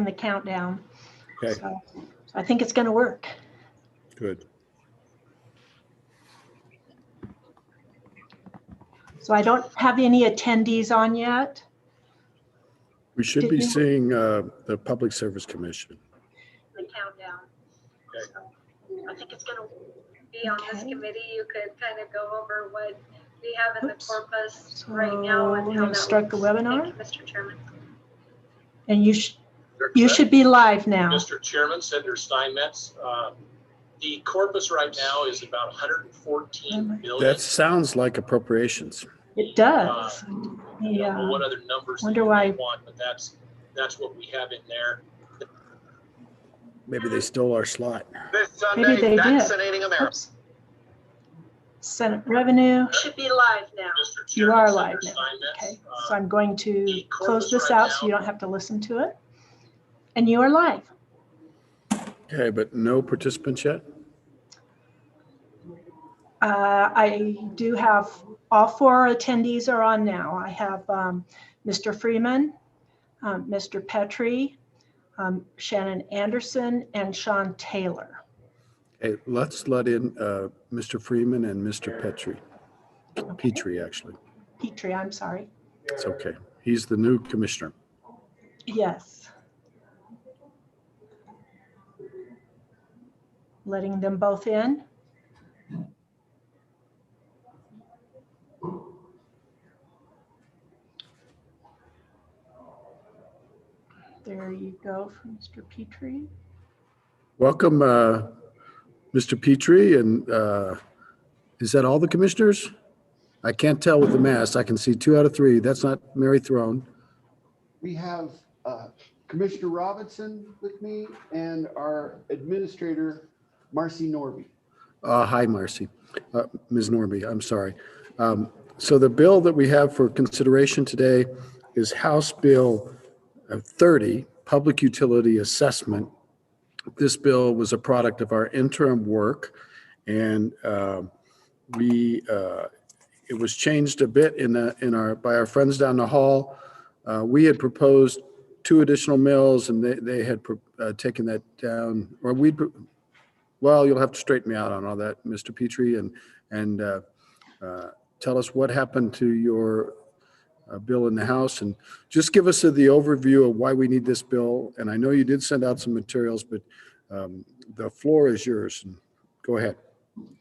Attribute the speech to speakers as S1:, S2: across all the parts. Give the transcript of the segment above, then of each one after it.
S1: the countdown.
S2: Okay,
S1: So I think it's going to work.
S2: good.
S1: So I don't have any attendees on yet.
S2: We should
S1: Did
S2: be
S1: you-
S2: seeing the Public Service Commission.
S1: The countdown.
S2: Okay.
S1: So I think it's going to
S3: Be on this
S1: Okay.
S3: committee, you could kind of go over what we have in the
S1: Oops.
S3: corpus
S1: So
S3: right now and
S1: we're
S3: how
S1: gonna
S3: that
S1: start the
S3: looks.
S1: webinar.
S3: Thank you, Mr. Chairman.
S1: And you should be live now.
S4: Mr. Chairman, Senator Steinmetz, the corpus right now is about 114 million.
S2: That sounds like appropriations.
S1: It does.
S4: I don't know
S1: Yeah.
S4: what other numbers that
S1: Wonder
S4: you
S1: why-
S4: may want, but that's what we have in there.
S2: Maybe they stole our slot.
S5: This
S1: Maybe
S5: Sunday,
S1: they did.
S5: vaccinating Americans.
S1: Senate revenue.
S3: Should be live now.
S4: Mr.
S1: You
S4: Chairman,
S1: are
S4: Senator
S1: live now.
S4: Steinmetz,
S1: Okay. So I'm going to
S4: the
S1: close
S4: corpus
S1: this
S4: right
S1: out so you
S4: now-
S1: don't have to listen to it. And you are live.
S2: Okay, but no participants yet?
S1: I do have, all 4 attendees are on now. I have Mr. Freeman, Mr. Petrie, Shannon Anderson, and Sean Taylor.
S2: Hey, let's let in Mr. Freeman and Mr. Petrie. Petrie, actually.
S1: Petrie, I'm sorry.
S2: It's okay. He's the new commissioner.
S1: Yes. Letting them both in. There you go from Mr. Petrie.
S2: Welcome, Mr. Petrie, and is that all the commissioners? I can't tell with the mask. I can see 2 out of 3. That's not Mary Throne.
S6: We have Commissioner Robinson with me and our administrator, Marcy Norby.
S2: Hi, Marcy. Ms. Norby, I'm sorry. So the bill that we have for consideration today is House Bill 30, Public Utility Assessment. This bill was a product of our interim work, and it was changed a bit by our friends down the hall. We had proposed 2 additional mills, and they had taken that down, or well, you'll have to straighten me out on all that, Mr. Petrie, and tell us what happened to your bill in the House, and just give us the overview of why we need this bill. And I know you did send out some materials, but the floor is yours. And go ahead.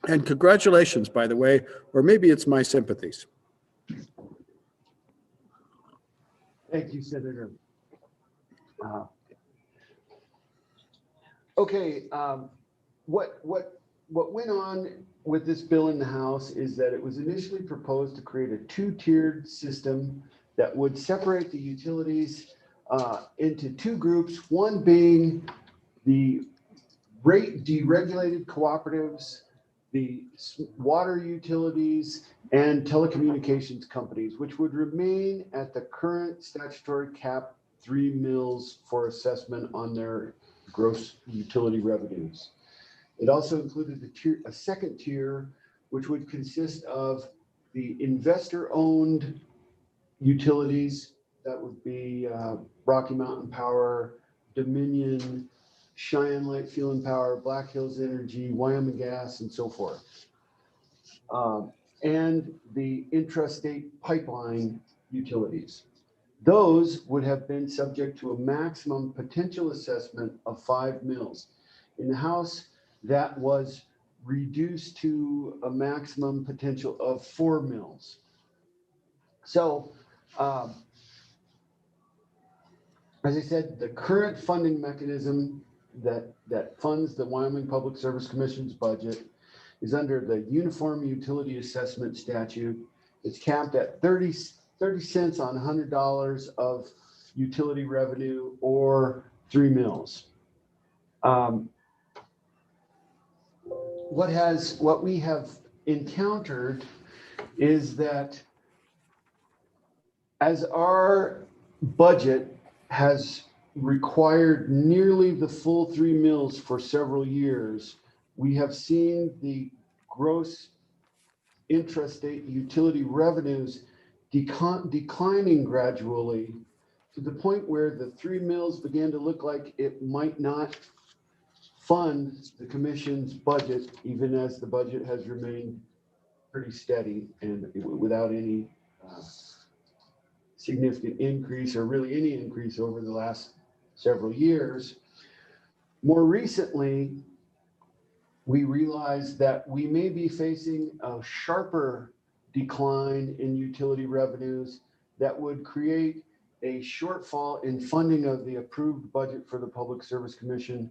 S2: And congratulations, by the way, or maybe it's my sympathies.
S6: Thank you, Senator. Okay, what went on with this bill in the House is that it was initially proposed to create a 2-tiered system that would separate the utilities into 2 groups, one being the rate deregulated cooperatives, the water utilities, and telecommunications companies, which would remain at the current statutory cap 3 mills for assessment on their gross utility revenues. It also included a second tier, which would consist of the investor-owned utilities. That would be Rocky Mountain Power, Dominion, Cheyenne Light Fuel and Power, Black Hills Energy, Wyoming Gas, and so forth. And the intrastate pipeline utilities. Those would have been subject to a maximum potential assessment of 5 mills. In the House, that was reduced to a maximum potential of 4 mills. So, as I said, the current funding mechanism that funds the Wyoming Public Service Commission's budget is under the Uniform Utility Assessment Statute. It's capped at 30 cents on $100 of utility revenue or 3 mills. What we have encountered is that as our budget has required nearly the full 3 mills for several years, we have seen the gross intrastate utility revenues declining gradually to the point where the 3 mills began to look like it might not fund the commission's budget, even as the budget has remained pretty steady and without any significant increase or really any increase over the last several years. More recently, we realized that we may be facing a sharper decline in utility revenues that would create a shortfall in funding of the approved budget for the Public Service Commission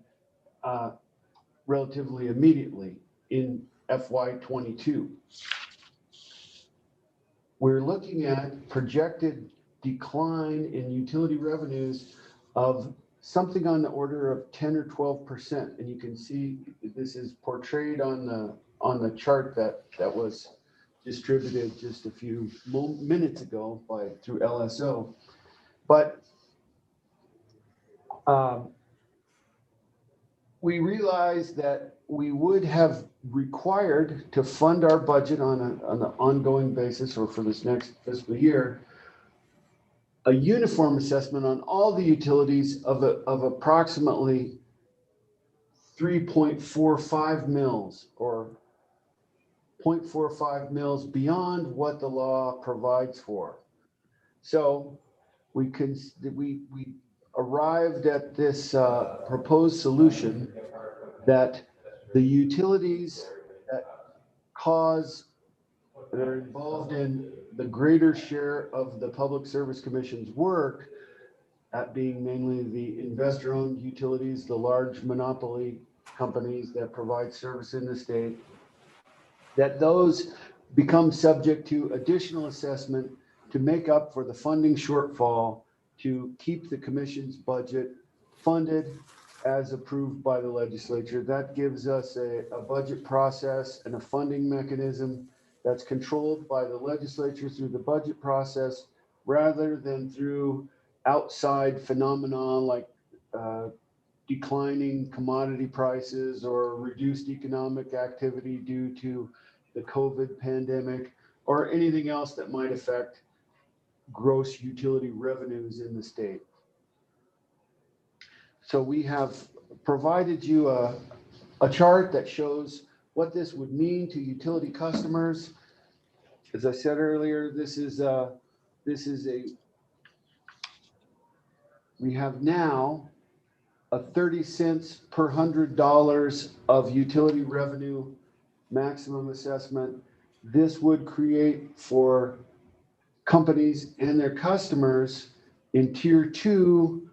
S6: relatively immediately in FY22. We're looking at projected decline in utility revenues of something on the order of 10 or 12%. And you can see this is portrayed on the chart that was distributed just a few minutes ago through LSO. But we realized that we would have required to fund our budget on an ongoing basis or for this next fiscal year, a uniform assessment on all the utilities of approximately 3.45 mils or 0.45 mils beyond what the law provides for. So we arrived at this proposed solution that the utilities that are involved in the greater share of the Public Service Commission's work, that being mainly the investor-owned utilities, the large monopoly companies that provide service in the state, that those become subject to additional assessment to make up for the funding shortfall to keep the commission's budget funded as approved by the legislature. That gives us a budget process and a funding mechanism that's controlled by the legislature through the budget process rather than through outside phenomenon like declining commodity prices or reduced economic activity due to the COVID pandemic or anything else that might affect gross utility revenues in the state. So we have provided you a chart that shows what this would mean to utility customers. As I said earlier, we have now a 30 cents per $100 of utility revenue maximum assessment. This would create for companies and their customers in tier 2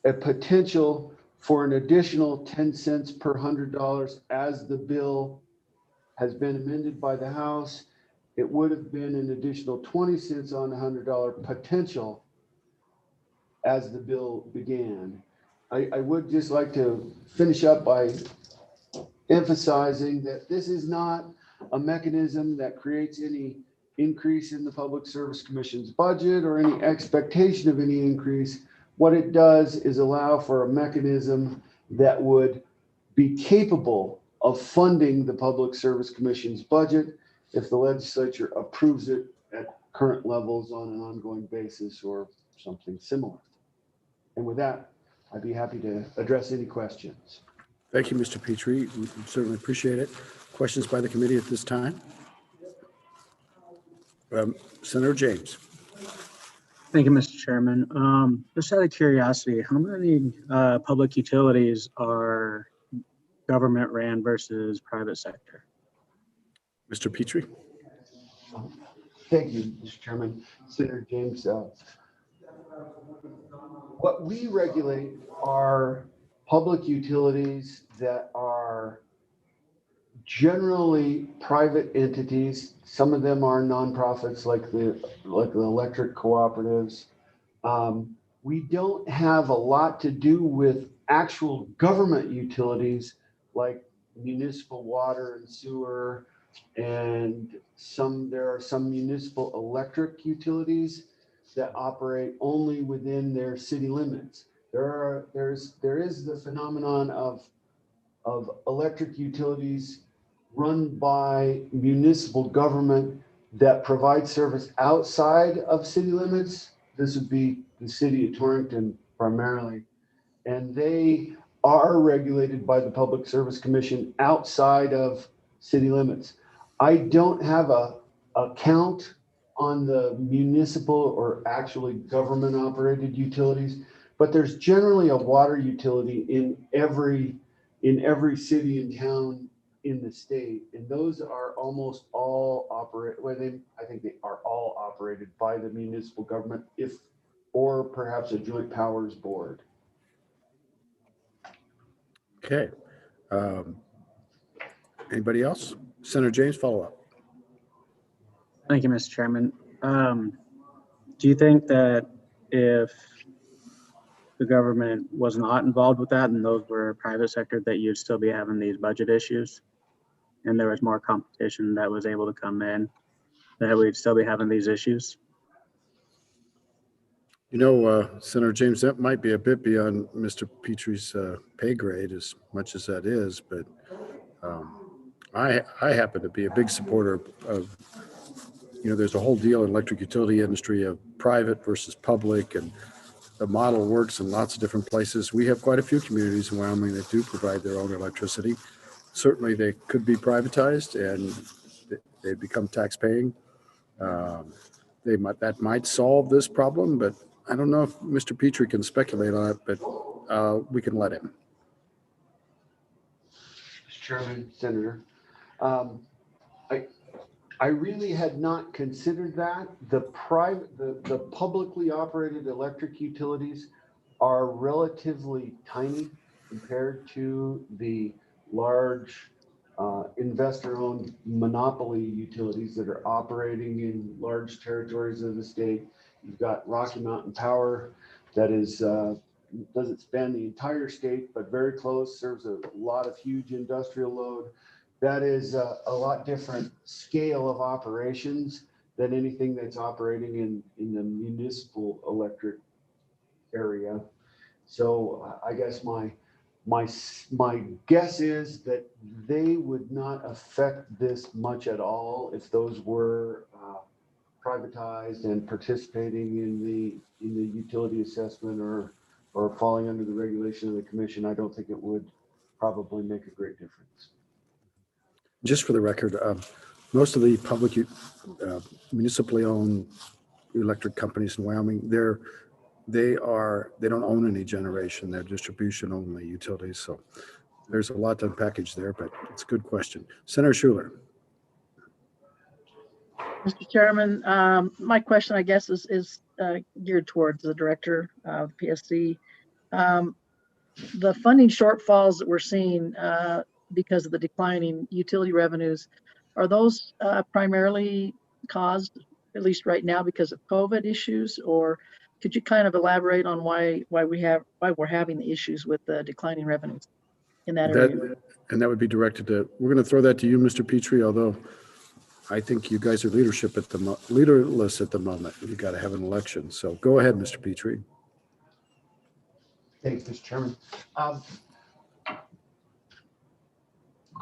S6: a potential for an additional 10 cents per $100 as the bill has been amended by the House. It would have been an additional 20 cents on $100 potential as the bill began. I would just like to finish up by emphasizing that this is not a mechanism that creates any increase in the Public Service Commission's budget or any expectation of any increase. What it does is allow for a mechanism that would be capable of funding the Public Service Commission's budget if the legislature approves it at current levels on an ongoing basis or something similar. And with that, I'd be happy to address any questions.
S2: Thank you, Mr. Petrie. We certainly appreciate it. Questions by the committee at this time? Senator James.
S5: Thank you, Mr. Chairman. Just out of curiosity, how many public utilities are government ran versus private sector?
S2: Mr. Petrie.
S6: Thank you, Mr. Chairman. Senator James. What we regulate are public utilities that are generally private entities. Some of them are nonprofits like the electric cooperatives. We don't have a lot to do with actual government utilities like municipal water and sewer, and there are some municipal electric utilities that operate only within their city limits. There is the phenomenon of electric utilities run by municipal government that provide service outside of city limits. this would be the city of Torrington primarily. And they are regulated by the Public Service Commission outside of city limits. I don't have a count on the municipal or actually government operated utilities, but there's generally a water utility in every city and town in the state. And those are almost all I think they are all operated by the municipal government, or perhaps a joint powers board.
S2: Okay. Anybody else? Senator James, follow up.
S5: Thank you, Mr. Chairman. Do you think that if the government was not involved with that and those were private sector, that you'd still be having these budget issues and there was more competition that was able to come in, that we'd still be having these issues?
S2: You know, Senator James, that might be a bit beyond Mr. Petrie's pay grade, as much as that is, but I happen to be a big supporter of, there's a whole deal in electric utility industry of private versus public, and the model works in lots of different places. We have quite a few communities in Wyoming that do provide their own electricity. Certainly they could be privatized and they become tax paying. That might solve this problem, but I don't know if Mr. Petrie can speculate on it, but we can let him.
S6: Mr. Chairman, Senator, I really had not considered that. The publicly operated electric utilities are relatively tiny compared to the large investor-owned monopoly utilities that are operating in large territories of the state. You've got Rocky Mountain Power that is doesn't span the entire state, but very close, serves a lot of huge industrial load. That is a lot different scale of operations than anything that's operating in the municipal electric area. So I guess my guess is that they would not affect this much at all if those were privatized and participating in the utility assessment or falling under the regulation of the commission. I don't think it would probably make a great difference.
S2: Just for the record, most of the public municipally owned electric companies in Wyoming, they don't own any generation. They're distribution only utilities. So there's a lot to unpackage there, but it's a good question. Senator Schuler.
S7: Mr. Chairman, my question, I guess, is geared towards the director of the PSC. The funding shortfalls that we're seeing because of the declining utility revenues, are those primarily caused, at least right now, because of COVID issues? Or could you kind of elaborate on why we're having the issues with the declining revenues in that area?
S2: And that would be directed to, we're going to throw that to you, Mr. Petrie, although I think you guys are leaderless at the moment. You've got to have an election. So go ahead, Mr. Petrie.
S6: Thanks, Mr. Chairman.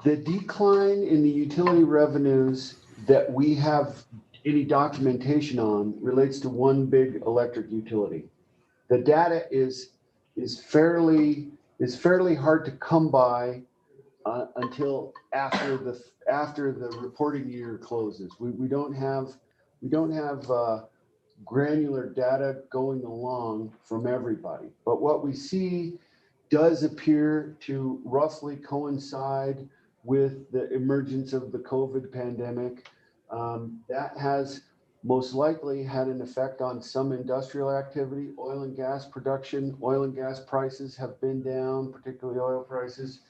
S6: The decline in the utility revenues that we have any documentation on relates to one big electric utility. The data is fairly hard to come by until after the reporting year closes. We don't have granular data going along from everybody, but what we see does appear to roughly coincide with the emergence of the COVID pandemic. That has most likely had an effect on some industrial activity, oil and gas production. Oil and gas prices have been down, particularly oil prices.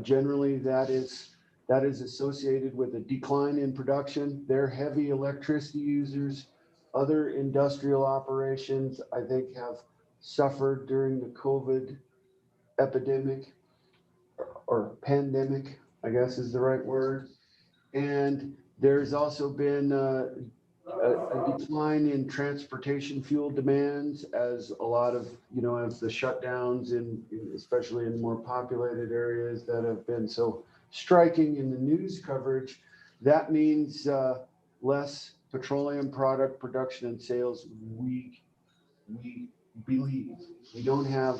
S6: Generally, that is associated with a decline in production. They're heavy electricity users. Other industrial operations, I think, have suffered during the COVID epidemic or pandemic, I guess is the right word. And there's also been a decline in transportation fuel demands as a lot of, as the shutdowns especially in more populated areas that have been so striking in the news coverage. That means less petroleum product production and sales we believe. We don't have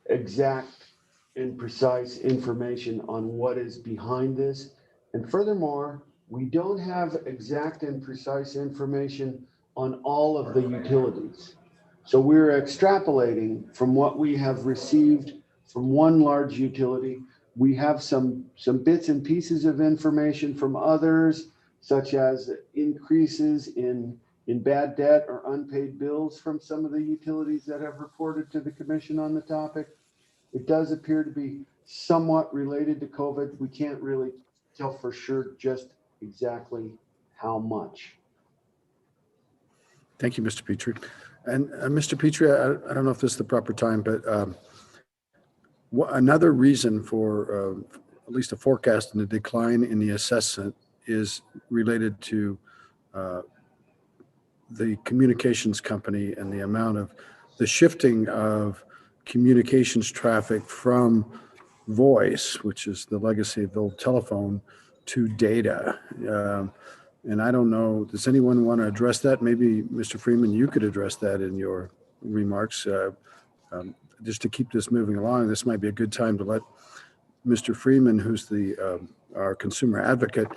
S6: exact and precise information on what is behind this. And furthermore, we don't have exact and precise information on all of the utilities. So we're extrapolating from what we have received from one large utility. We have some bits and pieces of information from others, such as increases in bad debt or unpaid bills from some of the utilities that have reported to the commission on the topic. It does appear to be somewhat related to COVID. We can't really tell for sure just exactly how much.
S2: Thank you, Mr. Petrie. And Mr. Petrie, I don't know if this is the proper time, but another reason for at least a forecast in the decline in the assessment is related to the communications company and the amount of the shifting of communications traffic from voice, which is the legacy of the old telephone, to data. And I don't know, does anyone want to address that? Maybe Mr. Freeman, you could address that in your remarks. Just to keep this moving along, this might be a good time to let Mr. Freeman, who's our consumer advocate,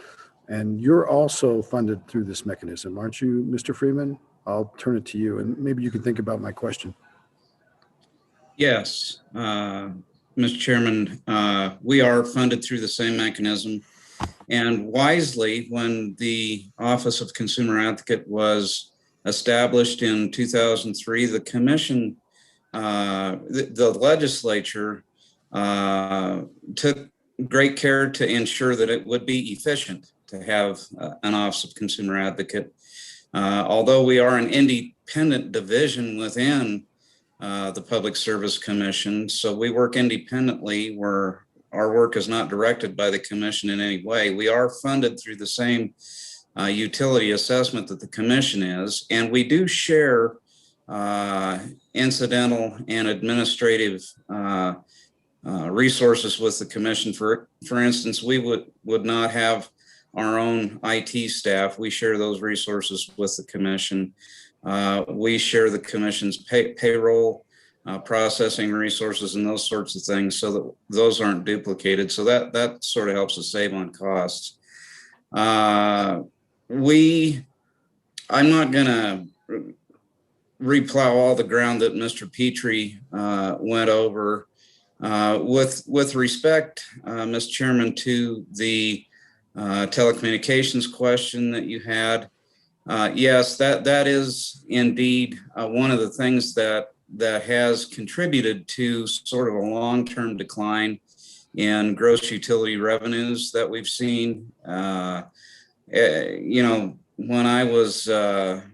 S2: and you're also funded through this mechanism, aren't you, Mr. Freeman? I'll turn it to you, and maybe you can think about my question.
S8: Yes, Mr. Chairman, we are funded through the same mechanism. And wisely, when the Office of Consumer Advocate was established in 2003, the commission, the legislature took great care to ensure that it would be efficient to have an Office of Consumer Advocate. Although we are an independent division within the Public Service Commission, so we work independently where our work is not directed by the commission in any way. We are funded through the same utility assessment that the commission is, and we do share incidental and administrative resources with the commission. For instance, we would not have our own IT staff. We share those resources with the commission. We share the commission's payroll processing resources and those sorts of things, so that those aren't duplicated. So that sort of helps us save on costs. I'm not going to replow all the ground that Mr. Petrie went over. With respect, Mr. Chairman, to the telecommunications question that you had, yes, that is indeed one of the things that has contributed to sort of a long-term decline in gross utility revenues that we've seen. When I was a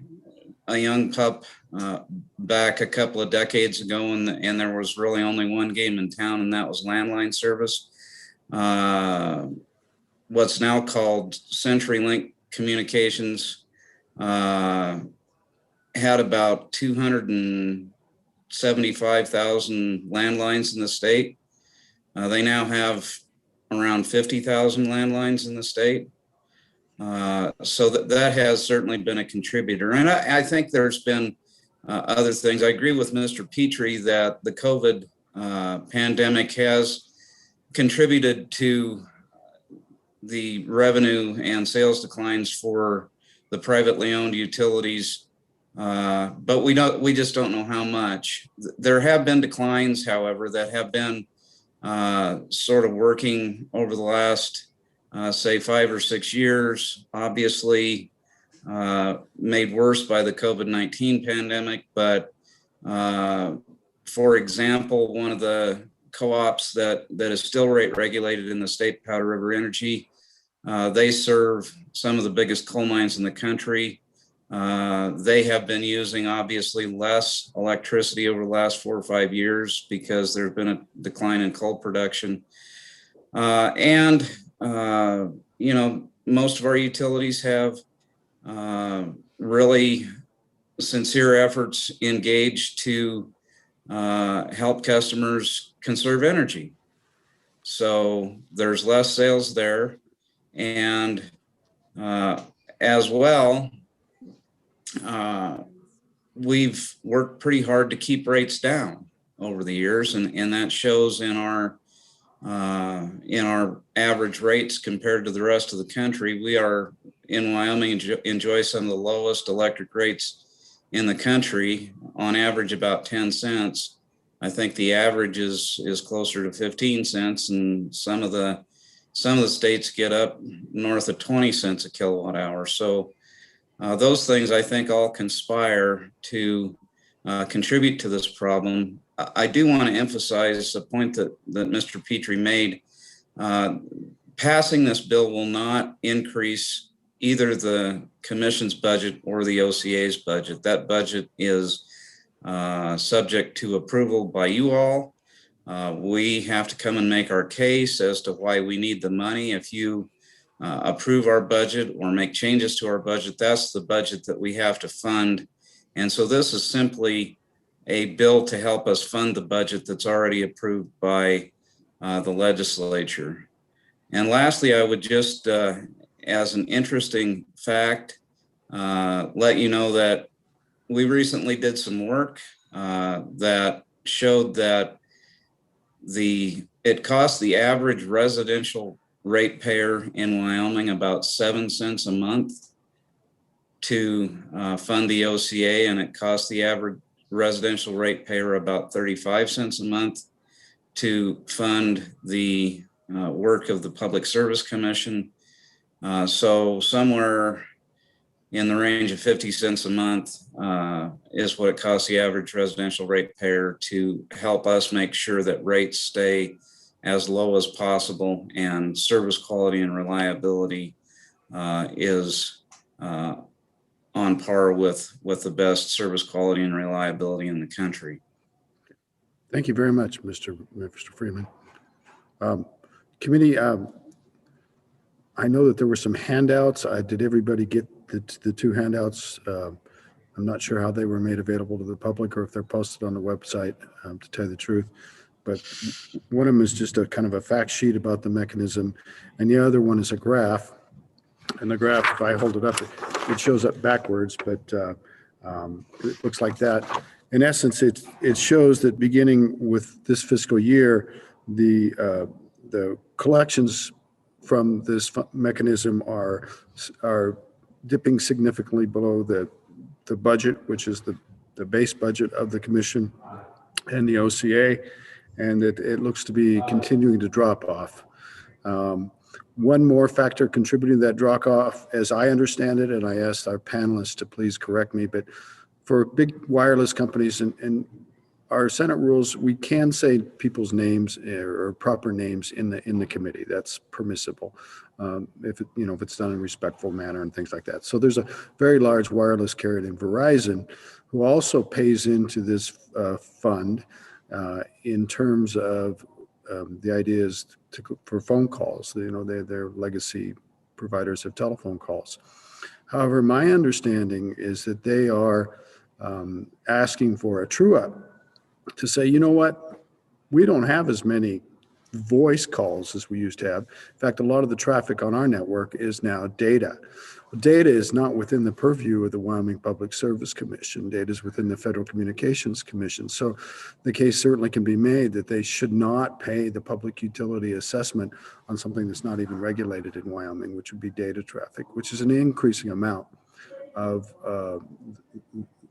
S8: young pup back a couple of decades ago, and there was really only one game in town, and that was landline service. What's now called CenturyLink Communications had about 275,000 landlines in the state. They now have around 50,000 landlines in the state. So that has certainly been a contributor. And I think there's been other things. I agree with Mr. Petrie that the COVID pandemic has contributed to the revenue and sales declines for the privately owned utilities. But we just don't know how much. There have been declines, however, that have been sort of working over the last, say, 5 or 6 years, obviously made worse by the COVID-19 pandemic. But for example, one of the co-ops that is still rate regulated in the state, Powder River Energy, they serve some of the biggest coal mines in the country. They have been using obviously less electricity over the last 4 or 5 years because there's been a decline in coal production. Most of our utilities have really sincere efforts engaged to help customers conserve energy. So there's less sales there. And as well, we've worked pretty hard to keep rates down over the years, and that shows in our average rates compared to the rest of the country. We are in Wyoming enjoy some of the lowest electric rates in the country, on average about 10 cents. I think the average is closer to 15 cents, and some of the states get up north of 20 cents a kilowatt hour. So those things, I think, all conspire to contribute to this problem. I do want to emphasize the point that Mr. Petrie made. Passing this bill will not increase either the commission's budget or the OCA's budget. That budget is subject to approval by you all. We have to come and make our case as to why we need the money. If you approve our budget or make changes to our budget, that's the budget that we have to fund. And so this is simply a bill to help us fund the budget that's already approved by the legislature. And lastly, I would just, as an interesting fact, let you know that we recently did some work that showed that it cost the average residential ratepayer in Wyoming about 7 cents a month to fund the OCA, and it cost the average residential ratepayer about 35 cents a month to fund the work of the Public Service Commission. So somewhere in the range of 50 cents a month is what it costs the average residential ratepayer to help us make sure that rates stay as low as possible and service quality and reliability is on par with the best service quality and reliability in the country.
S2: Thank you very much, Mr. Freeman. Committee, I know that there were some handouts. Did everybody get the two handouts? I'm not sure how they were made available to the public or if they're posted on the website, to tell you the truth. But one of them is just a kind of a fact sheet about the mechanism, and the other one is a graph. And the graph, if I hold it up, it shows up backwards, but it looks like that. In essence, it shows that beginning with this fiscal year, the collections from this mechanism are dipping significantly below the budget, which is the base budget of the commission and the OCA, and it looks to be continuing to drop off. One more factor contributing to that drop off, as I understand it, and I asked our panelists to please correct me, but for big wireless companies and our Senate rules, we can say people's names or proper names in the committee. That's permissible if it's done in a respectful manner and things like that. So there's a very large wireless carrier named Verizon who also pays into this fund in terms of the idea is for phone calls. They're legacy providers of telephone calls. However, my understanding is that they are asking for a true-up to say, you know what, we don't have as many voice calls as we used to have. In fact, a lot of the traffic on our network is now data. Data is not within the purview of the Wyoming Public Service Commission. Data is within the Federal Communications Commission. So the case certainly can be made that they should not pay the public utility assessment on something that's not even regulated in Wyoming, which would be data traffic, which is an increasing amount of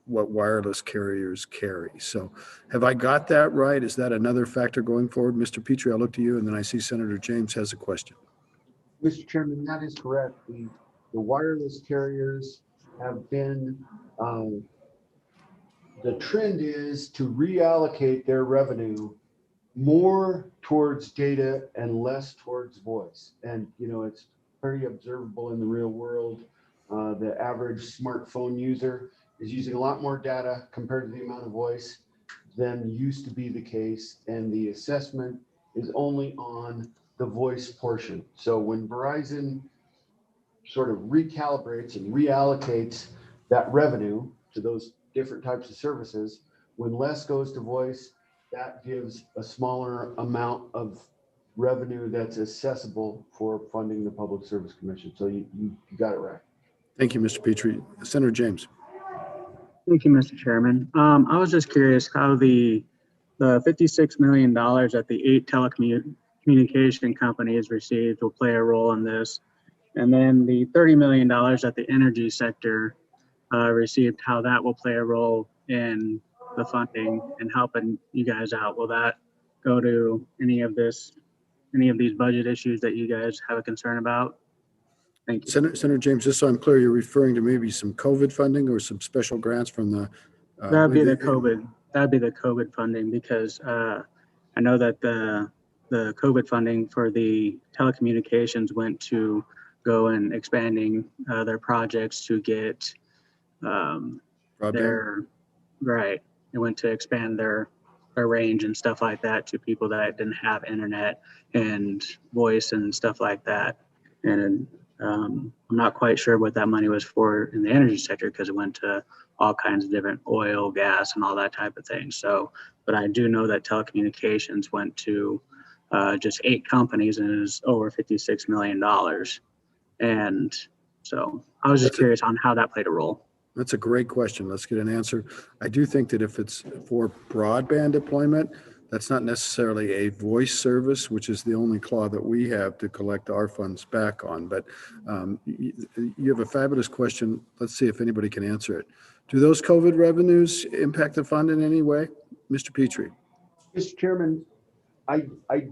S2: what wireless carriers carry. So have I got that right? Is that another factor going forward? Mr. Petrie, I'll look to you, and then I see Senator James has a question.
S6: Mr. Chairman, that is correct. The wireless carriers have been, the trend is to reallocate their revenue more towards data and less towards voice. And, it's pretty observable in the real world. The average smartphone user is using a lot more data compared to the amount of voice than used to be the case. And the assessment is only on the voice portion. So when Verizon sort of recalibrates and reallocates that revenue to those different types of services, when less goes to voice, that gives a smaller amount of revenue that's accessible for funding the Public Service Commission. So you got it right.
S2: Thank you, Mr. Petrie. Senator James.
S5: Thank you, Mr. Chairman. I was just curious how the $56 million that the 8 telecommunication companies received will play a role in this. And then the $30 million that the energy sector received, how that will play a role in the funding and helping you guys out. Will that go to any of these budget issues that you guys have a concern about? Thank you.
S2: Senator James, just so I'm clear, you're referring to maybe some COVID funding or some special grants from the.
S5: That'd be the COVID funding, because I know that the COVID funding for the telecommunications went to go and expanding their projects to get
S2: Broadband?
S5: right. It went to expand their range and stuff like that to people that didn't have internet and voice and stuff like that. And I'm not quite sure what that money was for in the energy sector, because it went to all kinds of different oil, gas, and all that type of thing. So, but I do know that telecommunications went to just 8 companies, and it was over $56 million. And so I was just curious on how that played a role.
S2: That's a great question. Let's get an answer. I do think that if it's for broadband deployment, that's not necessarily a voice service, which is the only claw that we have to collect our funds back on. But you have a fabulous question. Let's see if anybody can answer it. Do those COVID revenues impact the fund in any way? Mr. Petrie?
S6: Mr. Chairman, I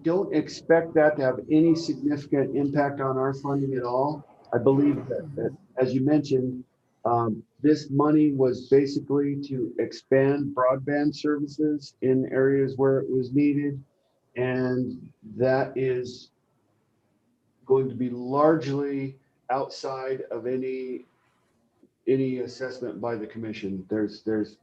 S6: don't expect that to have any significant impact on our funding at all. I believe that as you mentioned, this money was basically to expand broadband services in areas where it was needed. And that is going to be largely outside of any assessment by the commission. There's,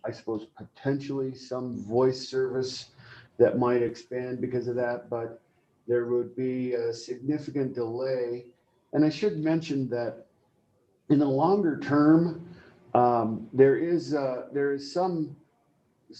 S6: I suppose, potentially some voice service that might expand because of that, but there would be a significant delay. And I should mention that in the longer term, there is some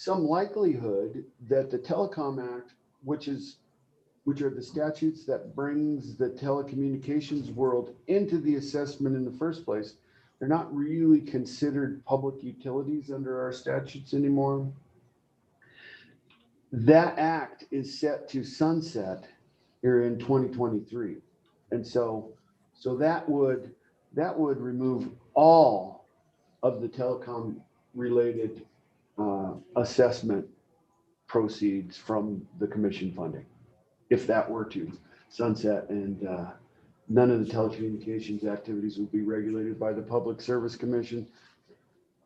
S6: likelihood that the Telecom Act, which are the statutes that brings the telecommunications world into the assessment in the first place, they're not really considered public utilities under our statutes anymore. That act is set to sunset here in 2023, and so that would remove all of the telecom related assessment proceeds from the commission funding, if that were to sunset, and none of the telecommunications activities would be regulated by the Public Service Commission,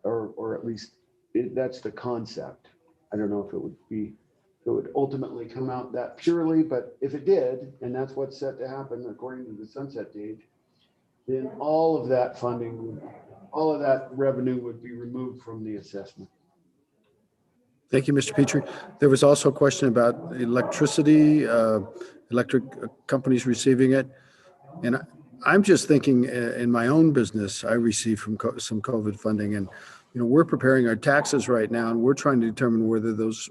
S6: or at least that's the concept. I don't know if it would ultimately come out that purely, but if it did, and that's what's set to happen according to the sunset date, then all of that funding, all of that revenue would be removed from the assessment.
S2: Thank you, Mr. Petrie. There was also a question about electricity, electric companies receiving it. And I'm just thinking in my own business, I received from some COVID funding, and we're preparing our taxes right now, and we're trying to determine whether those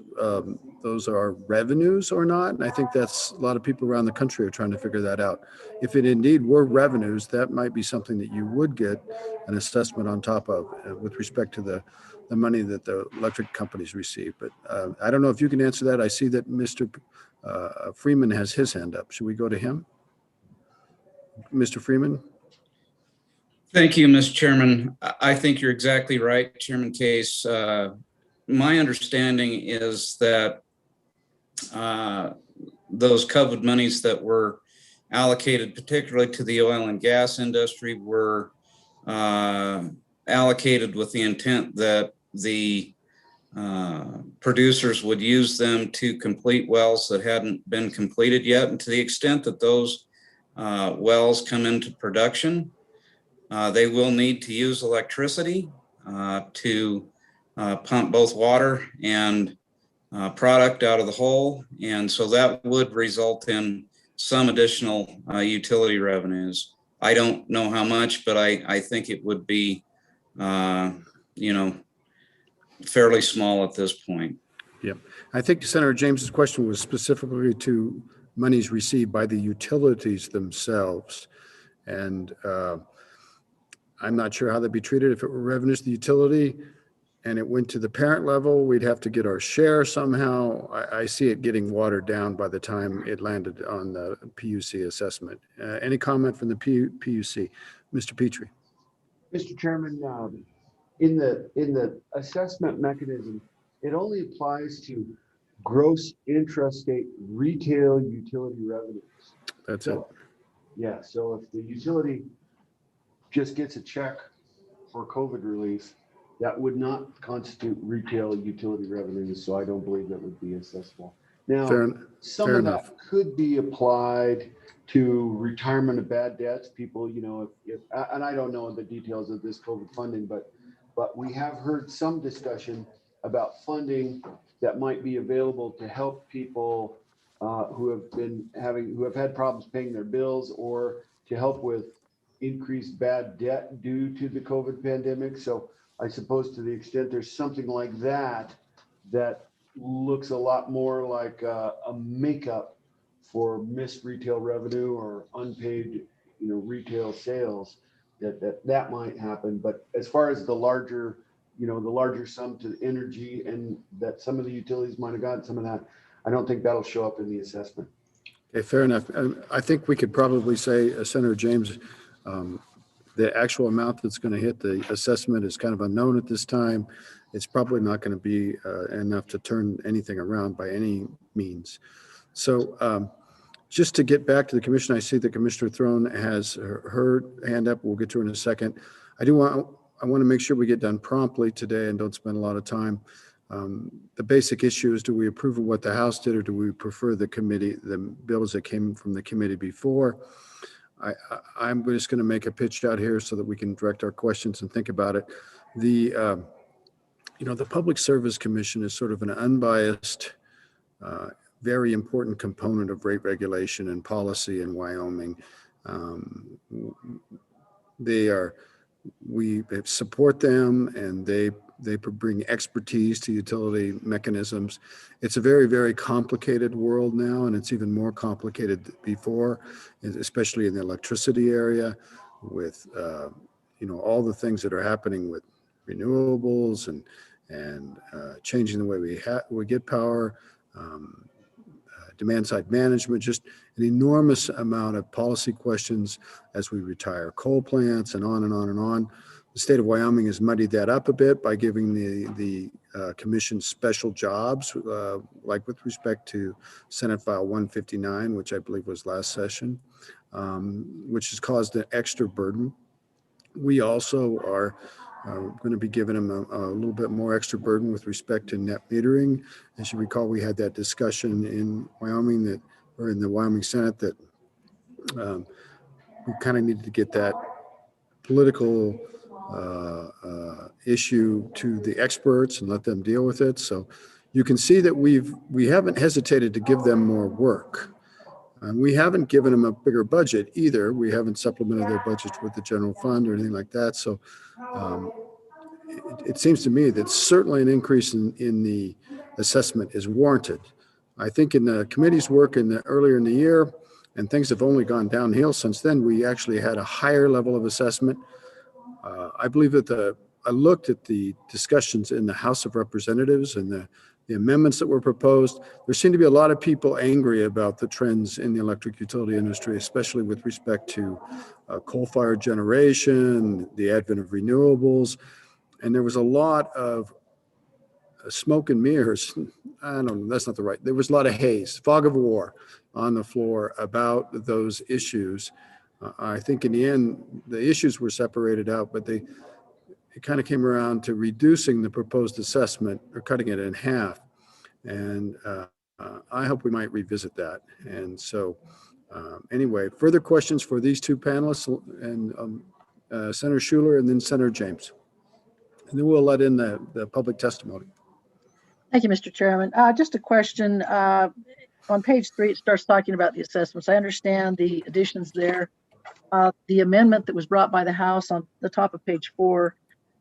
S2: are revenues or not. And I think that's a lot of people around the country are trying to figure that out. If it indeed were revenues, that might be something that you would get an assessment on top of with respect to the money that the electric companies receive. But I don't know if you can answer that. I see that Mr. Freeman has his hand up. Should we go to him? Mr. Freeman?
S8: Thank you, Mr. Chairman. I think you're exactly right, Chairman Case. My understanding is that those COVID monies that were allocated, particularly to the oil and gas industry, were allocated with the intent that the producers would use them to complete wells that hadn't been completed yet. And to the extent that those wells come into production, they will need to use electricity to pump both water and product out of the hole. And so that would result in some additional utility revenues. I don't know how much, but I think it would be, fairly small at this point.
S2: Yep. I think Senator James's question was specifically to monies received by the utilities themselves. And I'm not sure how they'd be treated if it were revenues to the utility. and it went to the parent level, we'd have to get our share somehow. I see it getting watered down by the time it landed on the PUC assessment. Any comment from the PUC? Mr. Petrie?
S6: Mr. Chairman, in the assessment mechanism, it only applies to gross intrastate retail utility revenues.
S2: That's it.
S6: So, yeah, so if the utility just gets a check for COVID relief, that would not constitute retail utility revenues, so I don't believe that would be assessable. Now, some
S2: fair
S6: of
S2: enough.
S6: that could be applied to retirement of bad debts. People, you know, if and I don't know the details of this COVID funding, but we have heard some discussion about funding that might be available to help people who have had problems paying their bills, or to help with increased bad debt due to the COVID pandemic. So I suppose to the extent there's something like that, that looks a lot more like a makeup for missed retail revenue or unpaid, you know, retail sales, that might happen. But as far as the larger, you know, the larger sum to energy, and that some of the utilities might have gotten some of that, I don't think that'll show up in the assessment.
S2: Okay, fair enough. I think we could probably say, Senator James, the actual amount that's going to hit the assessment is kind of unknown at this time. It's probably not going to be enough to turn anything around by any means. So just to get back to the commission, I see that Commissioner Throne has her hand up. We'll get to her in a second. I want to make sure we get done promptly today and don't spend a lot of time. The basic issue is, do we approve of what the House did, or do we prefer the bills that came from the committee before? I'm just going to make a pitch out here so that we can direct our questions and think about it. The Public Service Commission is sort of an unbiased, very important component of rate regulation and policy in Wyoming. We support them, and they bring expertise to utility mechanisms. It's a very, very complicated world now, and it's even more complicated before, especially in the electricity area, with all the things that are happening with renewables and changing the way we get power, demand side management, just an enormous amount of policy questions as we retire coal plants, and on and on and on. The state of Wyoming has muddied that up a bit by giving the commission special jobs, like with respect to Senate File 159, which I believe was last session, which has caused an extra burden. We also are going to be giving them a little bit more extra burden with respect to net metering. As you recall, we had that discussion in Wyoming in the Wyoming Senate, that we kind of needed to get that political issue to the experts and let them deal with it. So you can see that we haven't hesitated to give them more work. We haven't given them a bigger budget either. We haven't supplemented their budgets with the general fund or anything like that. So it seems to me that certainly an increase in the assessment is warranted. I think in the committee's work earlier in the year, and things have only gone downhill since then, we actually had a higher level of assessment. I believe that I looked at the discussions in the House of Representatives and the amendments that were proposed. There seemed to be a lot of people angry about the trends in the electric utility industry, especially with respect to coal-fired generation, the advent of renewables. And there was a lot of smoke and mirrors. I don't know, that's not the right. There was a lot of haze, fog of war on the floor about those issues. I think in the end, the issues were separated out, but it kind of came around to reducing the proposed assessment or cutting it in half. And I hope we might revisit that. And so anyway, further questions for these two panelists, and Senator Schuler and then Senator James. And then we'll let in the public testimony.
S7: Thank you, Mr. Chairman. Just a question. On page 3, it starts talking about the assessments. I understand the additions there. The amendment that was brought by the House on the top of page 4,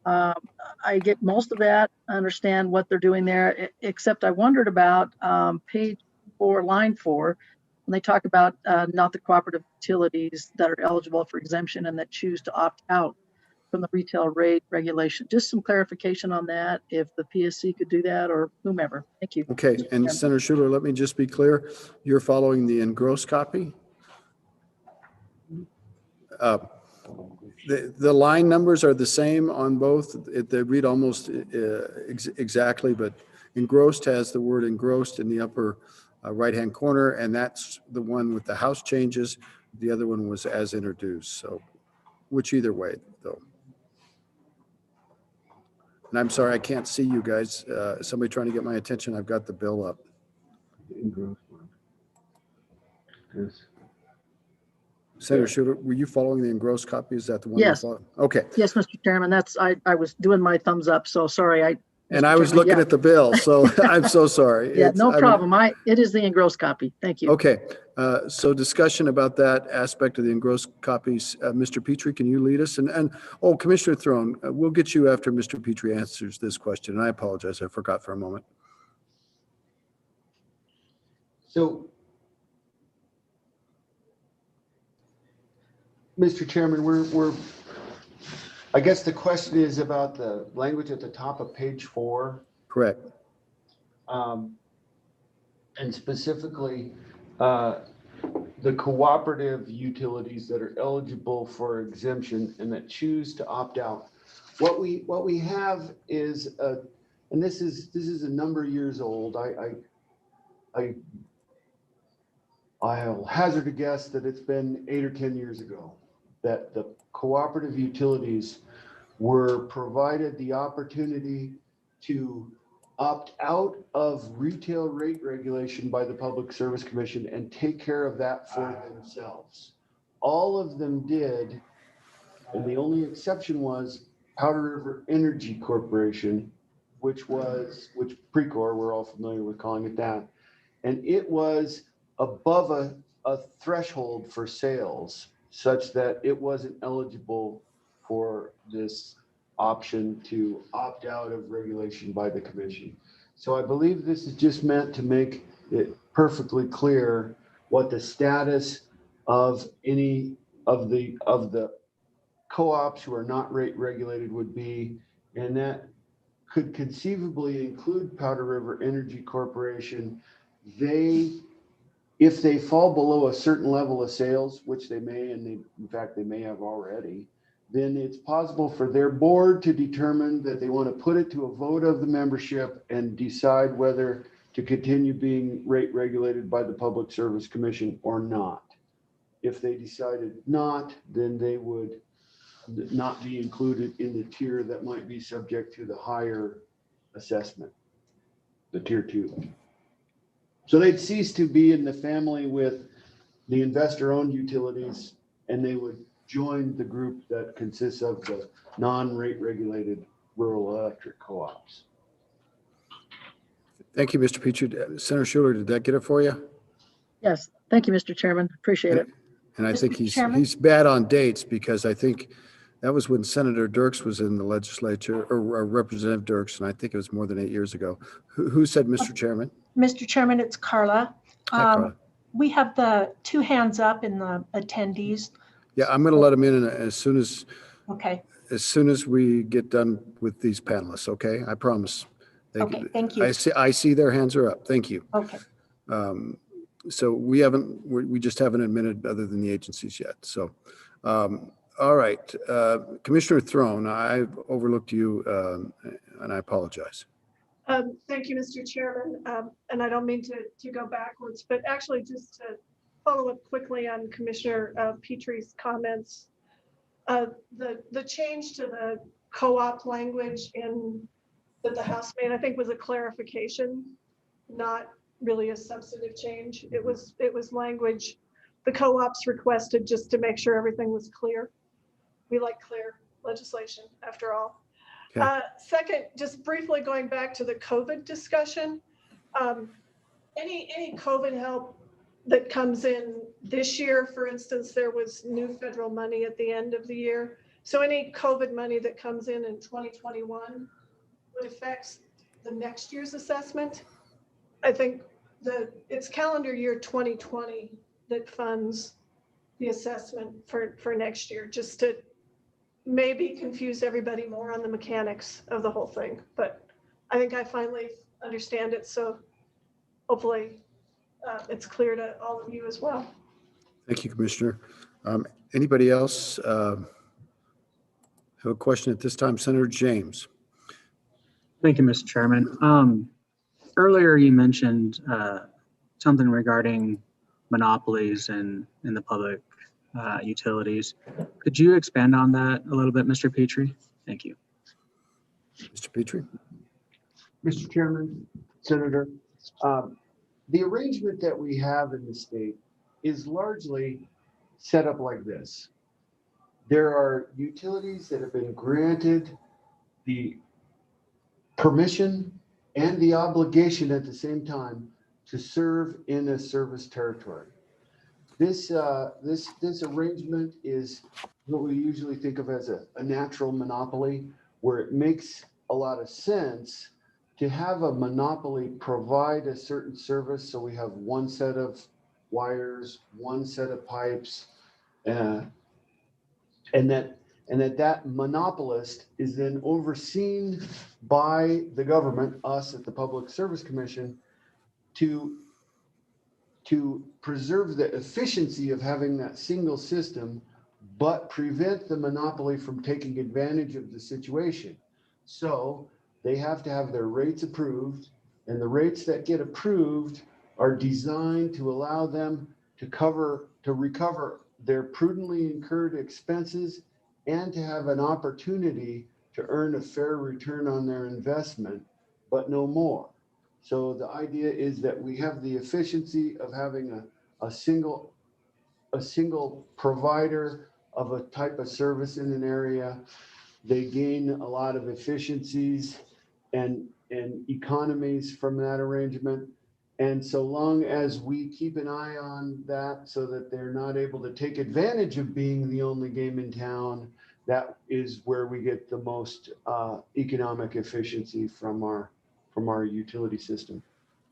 S7: I get most of that. I understand what they're doing there, except I wondered about page 4, line 4, when they talk about not the cooperative utilities that are eligible for exemption and that choose to opt out. from the retail rate regulation. Just some clarification on that, if the PSC could do that or whomever. Thank you.
S2: Okay,
S7: Mr.
S2: and
S7: Chairman.
S2: Senator Schuler, let me just be clear. You're following the engrossed copy? The line numbers are the same on both. They read almost exactly, but engrossed has the word engrossed in the upper right-hand corner, and that's the one with the house changes. The other one was as introduced, so which either way, though. And I'm sorry, I can't see you guys. Somebody trying to get my attention. I've got the bill up. Senator Schuler, were you following the engrossed copy? Is that the one?
S7: Yes.
S2: Okay.
S7: Yes, Mr. Chairman, I was doing my thumbs up, so sorry.
S2: And
S7: Mr.
S2: I was
S7: Chairman,
S2: looking
S7: yeah.
S2: at the bill, so I'm so sorry.
S7: Yeah,
S2: It's-
S7: no
S2: I mean-
S7: problem. It is the engrossed copy. Thank you.
S2: Okay, so discussion about that aspect of the engrossed copies. Mr. Petrie, can you lead us? And Commissioner Throne, we'll get you after Mr. Petrie answers this question. And I apologize, I forgot for a moment.
S6: So, Mr. Chairman, I guess the question is about the language at the top of page 4.
S2: Correct.
S6: And specifically, the cooperative utilities that are eligible for exemption and that choose to opt out. What we have is, and this is a number of years old. I'll hazard a guess that it's been 8 or 10 years ago that the cooperative utilities were provided the opportunity to opt out of retail rate regulation by the Public Service Commission and take care of that for themselves. All of them did, and the only exception was Powder River Energy Corporation, which Precor, we're all familiar with calling it that. And it was above a threshold for sales such that it wasn't eligible for this option to opt out of regulation by the commission. So I believe this is just meant to make it perfectly clear what the status of any of the co-ops who are not rate regulated would be, and that could conceivably include Powder River Energy Corporation. If they fall below a certain level of sales, which they may, and in fact they may have already, then it's possible for their board to determine that they want to put it to a vote of the membership and decide whether to continue being rate regulated by the Public Service Commission or not. If they decided not, then they would not be included in the tier that might be subject to the higher assessment, the tier 2. So they'd cease to be in the family with the investor-owned utilities, and they would join the group that consists of the non-rate regulated rural electric co-ops.
S2: Thank you, Mr. Petrie. Senator Schuler, did that get it for you?
S7: Yes, thank you, Mr. Chairman. Appreciate it.
S2: And I
S1: Mr.
S2: think
S1: Chairman?
S2: he's bad on dates because I think that was when Senator Dirks was in the legislature, or Representative Dirks, and I think it was more than 8 years ago. Who said, Mr. Chairman?
S1: Mr. Chairman, it's Carla.
S2: Hi, Carla.
S1: We have the 2 hands up in the attendees.
S2: Yeah, I'm going to let him in as soon as we get done with these panelists. Okay, I promise.
S1: Okay, thank you.
S2: I see their hands are up. Thank you.
S1: Okay.
S2: So we just haven't admitted other than the agencies yet. So, all right, Commissioner Throne, I've overlooked you, and I apologize.
S9: Thank you, Mr. Chairman. And I don't mean to go backwards, but actually just to follow up quickly on Commissioner Petrie's comments. The change to the co-op language that the House made, I think, was a clarification, not really a substantive change. It was language the co-ops requested just to make sure everything was clear. We like clear legislation, after all.
S2: Okay.
S9: Second, just briefly going back to the COVID discussion, any COVID help that comes in this year, for instance, there was new federal money at the end of the year. So any COVID money that comes in 2021 would affect the next year's assessment. I think it's calendar year 2020 that funds the assessment for next year, just to maybe confuse everybody more on the mechanics of the whole thing, but I think I finally understand it. So hopefully it's clear to all of you as well.
S2: Thank you, Commissioner. Anybody else have a question at this time? Senator James.
S5: Thank you, Mr. Chairman. Earlier you mentioned something regarding monopolies in the public utilities. Could you expand on that a little bit, Mr. Petrie? Thank you.
S2: Mr. Petrie.
S6: Mr. Chairman, Senator, the arrangement that we have in the state is largely set up like this. There are utilities that have been granted the permission and the obligation at the same time to serve in a service territory. This arrangement is what we usually think of as a natural monopoly, where it makes a lot of sense to have a monopoly provide a certain service. So we have one set of wires, one set of pipes, and that monopolist is then overseen by the government, us at the Public Service Commission, to preserve the efficiency of having that single system, but prevent the monopoly from taking advantage of the situation. So they have to have their rates approved, and the rates that get approved are designed to allow them to recover their prudently incurred expenses and to have an opportunity to earn a fair return on their investment, but no more. So the idea is that we have the efficiency of having a single provider of a type of service in an area. They gain a lot of efficiencies and economies from that arrangement. And so long as we keep an eye on that so that they're not able to take advantage of being the only game in town, that is where we get the most economic efficiency from our utility system.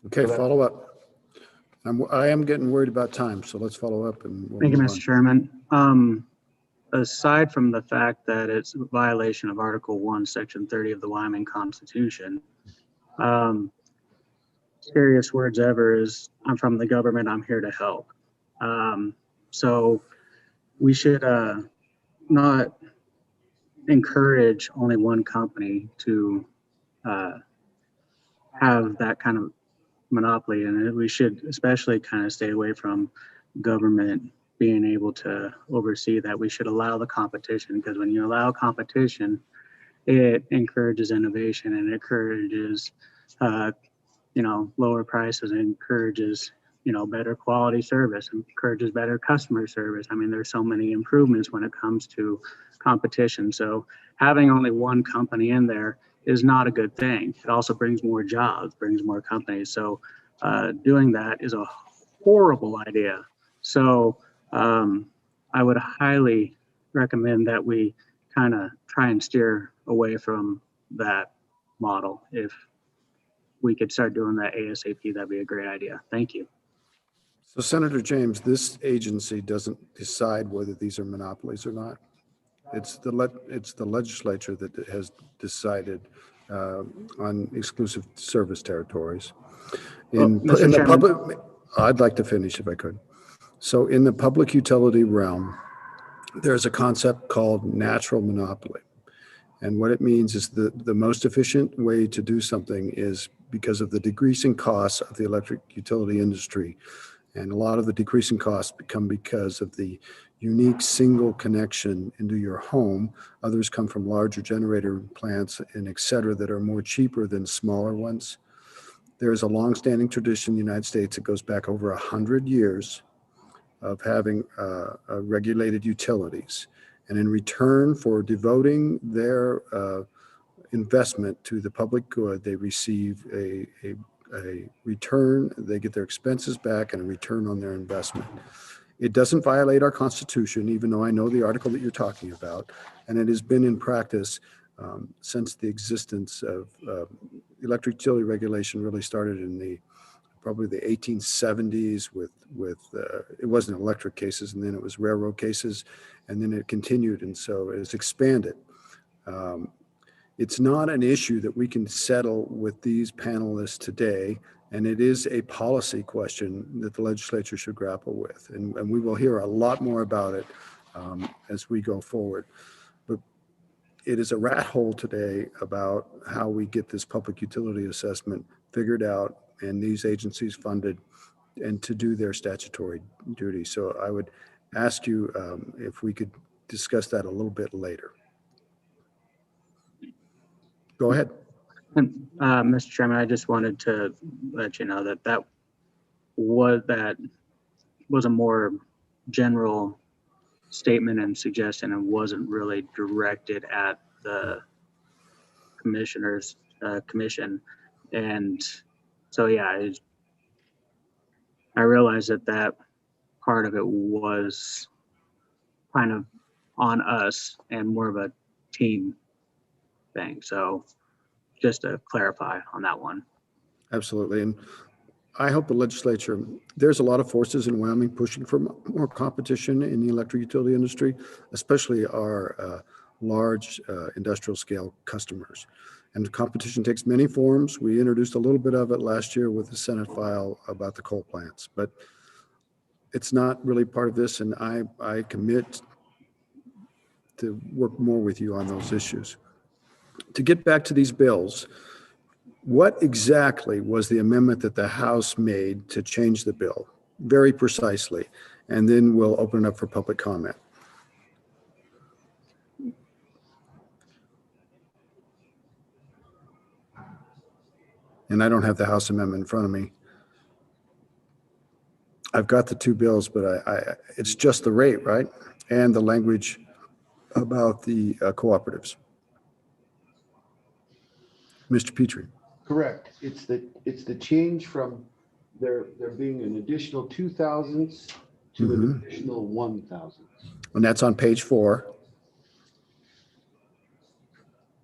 S2: Okay,
S6: So
S2: follow up. I am getting worried about time, so let's follow up and we'll
S5: Thank you,
S2: move
S5: Mr.
S2: on.
S5: Chairman. Aside from the fact that it's a violation of Article 1, Section 30 of the Wyoming Constitution, serious words ever is, I'm from the government, I'm here to help. So we should not encourage only one company to have that kind of monopoly, and we should especially kind of stay away from government being able to oversee that. We should allow the competition, because when you allow competition, it encourages innovation and encourages lower prices, and encourages better quality service, encourages better customer service. I mean, there's so many improvements when it comes to competition. So having only one company in there is not a good thing. It also brings more jobs, brings more companies. So doing that is a horrible idea. So I would highly recommend that we kind of try and steer away from that model. If we could start doing that ASAP, that'd be a great idea. Thank you.
S2: So Senator James, this agency doesn't decide whether these are monopolies or not. It's the legislature that has decided on exclusive service territories. In the public, I'd like to finish if I could. So in the public utility realm, there's a concept called natural monopoly. And what it means is the most efficient way to do something is because of the decreasing costs of the electric utility industry. And a lot of the decreasing costs come because of the unique single connection into your home. Others come from larger generator plants and et cetera that are more cheaper than smaller ones. There is a longstanding tradition in the United States that goes back over 100 years of having regulated utilities. And in return for devoting their investment to the public good, they receive a return, they get their expenses back and a return on their investment. It doesn't violate our Constitution, even though I know the article that you're talking about, and it has been in practice since the existence of electric utility regulation really started in the probably the 1870s with it wasn't electric cases, and then it was railroad cases, and then it continued, and so it's expanded. It's not an issue that we can settle with these panelists today, and it is a policy question that the legislature should grapple with, and we will hear a lot more about it as we go forward. But it is a rat hole today about how we get this public utility assessment figured out and these agencies funded and to do their statutory duty. So I would ask you if we could discuss that a little bit later. Go ahead.
S5: And, Mr. Chairman, I just wanted to let you know that that was a more general statement and suggestion and wasn't really directed at the commissioners commission. And so, yeah, I realized that part of it was kind of on us and more of a team thing. So just to clarify on that one.
S2: Absolutely. And I hope the legislature, there's a lot of forces in Wyoming pushing for more competition in the electric utility industry, especially our large industrial scale customers. And competition takes many forms. We introduced a little bit of it last year with the Senate file about the coal plants, but it's not really part of this. And I commit to work more with you on those issues. To get back to these bills, what exactly was the amendment that the House made to change the bill? Very precisely. And then we'll open it up for public comment. And I don't have the House amendment in front of me. I've got the two bills, but it's just the rate, right? And the language about the cooperatives. Mr. Petrie.
S6: Correct. It's the change from there being an additional 2,000s to an additional 1,000.
S2: And that's on page 4.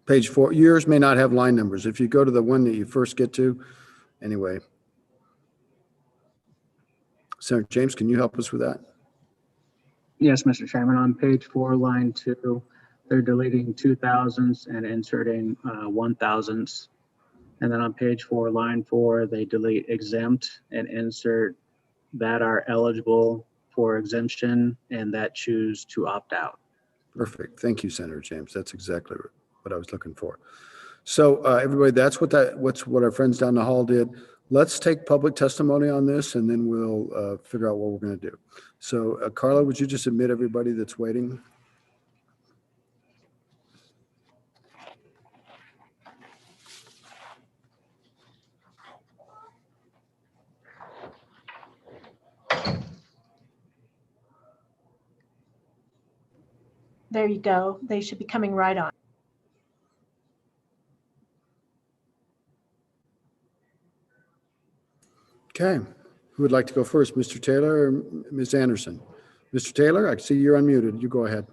S2: Page 4, yours may not have line numbers. If you go to the one that you first get to, anyway. Senator James, can you help us with that?
S5: Yes, Mr. Chairman, on page 4, line 2, they're deleting 2,000s and inserting 1,000s. And then on page 4, line 4, they delete exempt and insert that are eligible for exemption and that choose to opt out.
S2: Perfect. Thank you, Senator James. That's exactly what I was looking for. So everybody, that's what our friends down the hall did. Let's take public testimony on this and then we'll figure out what we're going to do. So Carla, would you just admit everybody that's waiting?
S1: There you go. They should be coming right on.
S2: Okay. Who would like to go first, Mr. Taylor or Ms. Anderson? Mr. Taylor, I see you're unmuted. You go ahead.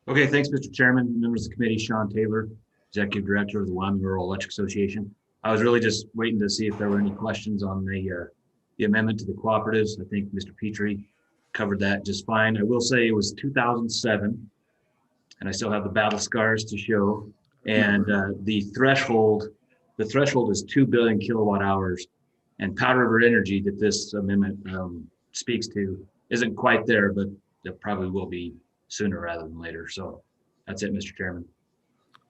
S10: Okay, thanks, Mr. Chairman, members of the committee. Sean Taylor, Executive Director of the Wyoming Rural Electric Association. I was really just waiting to see if there were any questions on the amendment to the cooperatives. I think Mr. Petrie covered that just fine. I will say it was 2007, and I still have the battle scars to show. And the threshold is 2 billion kilowatt hours. And Powder River Energy that this amendment speaks to isn't quite there, but it probably will be sooner rather than later. So that's it, Mr. Chairman.